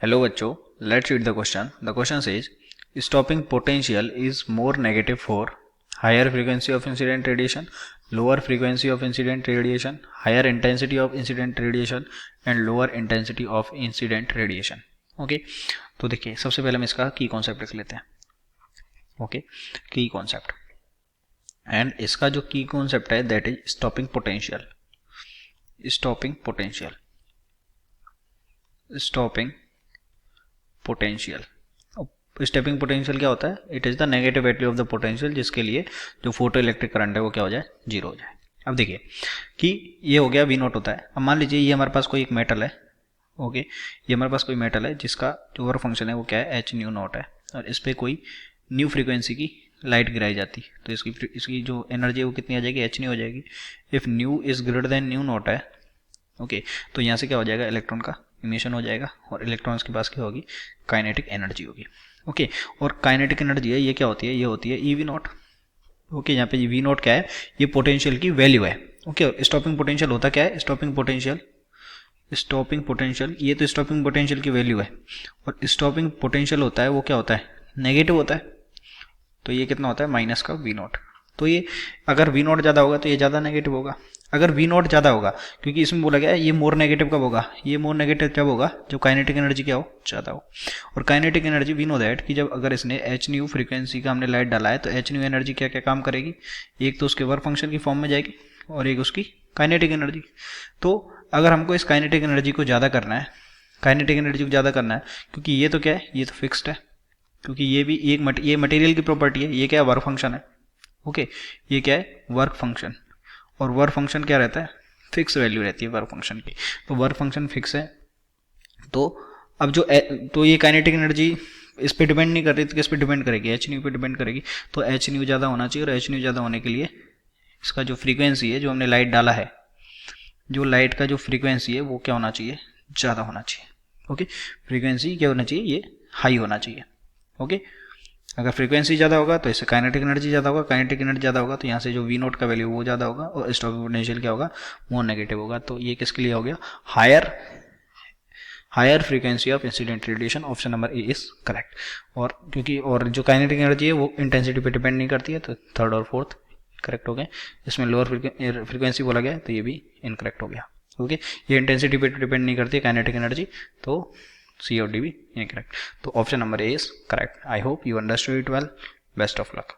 Hello बच्चों, let's read the question. The question says, stopping potential is more negative for higher frequency of incident radiation, lower frequency of incident radiation, higher intensity of incident radiation and lower intensity of incident radiation. Okay, तो देखिए सबसे पहले हम इसका की concept लिख लेते हैं. ओके, की कॉन्सेप्ट एंड इसका जो की कॉन्सेप्ट है that is stopping potential. Stopping potential, stopping potential. Stepping potential क्या होता है? It is the negative value of the potential जिसके लिए जो फोटो इलेक्ट्रिक करंट है वो क्या हो जाए? जीरो हो जाए. अब देखिए कि ये हो गया वी नॉट होता है. अब मान लीजिए ये हमारे पास कोई एक मेटल है. ओके, ये हमारे पास कोई मेटल है जिसका जो वर्क फंक्शन है वो क्या है? एच न्यू नॉट है. और इस पर कोई न्यू फ्रीक्वेंसी की लाइट गिराई जाती तो इसकी जो एनर्जी है वो कितनी आ जाएगी? एच न्यू हो जाएगी. If new is greater than new not है, ओके, तो यहाँ से क्या हो जाएगा? इलेक्ट्रॉन का इमिशन हो जाएगा और इलेक्ट्रॉन्स के पास क्या होगी? काइनेटिक एनर्जी होगी. ओके, और काइनेटिक एनर्जी है ये क्या होती है? ये होती है ई वी नॉट. ओके, यहाँ पे वी नॉट क्या है? ये पोटेंशियल की वैल्यू है. ओके, स्टॉपिंग पोटेंशियल होता क्या है? स्टॉपिंग पोटेंशियल, स्टॉपिंग पोटेंशियल, ये तो स्टॉपिंग पोटेंशियल की वैल्यू है. और स्टॉपिंग पोटेंशियल होता है वो क्या होता है? नेगेटिव होता है. तो ये कितना होता है? माइनस का वी नॉट. तो ये अगर वी नॉट ज़्यादा होगा तो ये ज़्यादा नेगेटिव होगा. अगर वी नॉट ज़्यादा होगा, क्योंकि इसमें बोला गया है ये मोर नेगेटिव कब होगा? ये मोर नेगेटिव जब होगा जब काइनेटिक एनर्जी क्या हो? ज़्यादा हो. और kinetic energy we know that कि जब अगर इसने एच न्यू फ्रीक्वेंसी का हमने लाइट डाला है तो एच न्यू एनर्जी क्या क्या काम करेगी? एक तो उसके वर्क फंक्शन की फॉर्म में जाएगी और एक उसकी काइनेटिक एनर्जी. तो अगर हमको इस काइनेटिक एनर्जी को ज़्यादा करना है, काइनेटिक एनर्जी को ज़्यादा करना है, क्योंकि ये तो क्या है? ये तो फिक्स्ड है, क्योंकि ये भी एक ये मटेरियल की प्रॉपर्टी है. ये क्या है? वर्क फंक्शन है. ओके, ये क्या है? Work function. और वर्क फंक्शन क्या रहता है? फिक्स वैल्यू रहती है वर्क फंक्शन की. तो वर्क फंक्शन फिक्स है. तो अब जो तो ये काइनेटिक एनर्जी इस पे डिपेंड नहीं कर रही तो किस पे डिपेंड करेगी? एच न्यू पे डिपेंड करेगी. तो एच न्यू ज़्यादा होना चाहिए और एच न्यू ज़्यादा होने के लिए इसका जो फ्रीक्वेंसी है जो हमने लाइट डाला है, जो लाइट का जो फ्रीक्वेंसी है वो क्या होना चाहिए? ज़्यादा होना चाहिए. ओके, फ्रीक्वेंसी क्या होना चाहिए? ये हाई होना चाहिए. ओके, अगर फ्रीक्वेंसी ज़्यादा होगा तो इससे काइनेटिक एनर्जी ज़्यादा होगा. काइनेटिक एनर्जी ज़्यादा होगा तो यहाँ से जो वी नोट का वैल्यू वो ज़्यादा होगा और स्टॉपिंग पोटेंशियल क्या होगा? मोर नेगेटिव होगा. तो ये किसके लिए हो गया? Higher frequency of incident radiation. Option number A is correct. और क्योंकि और जो काइनेटिक एनर्जी है वो इंटेंसिटी पे डिपेंड नहीं करती है तो थर्ड और फोर्थ करेक्ट हो गए. इसमें लोअर फ्रीक्वेंसी बोला गया तो ये भी इनकरेक्ट हो गया. ओके, ये इंटेंसिटी पे डिपेंड नहीं करती है काइनेटिक एनर्जी, तो सी और डी भी इनकरेक्ट. तो option number A is correct. I hope you understood it well. Best of luck.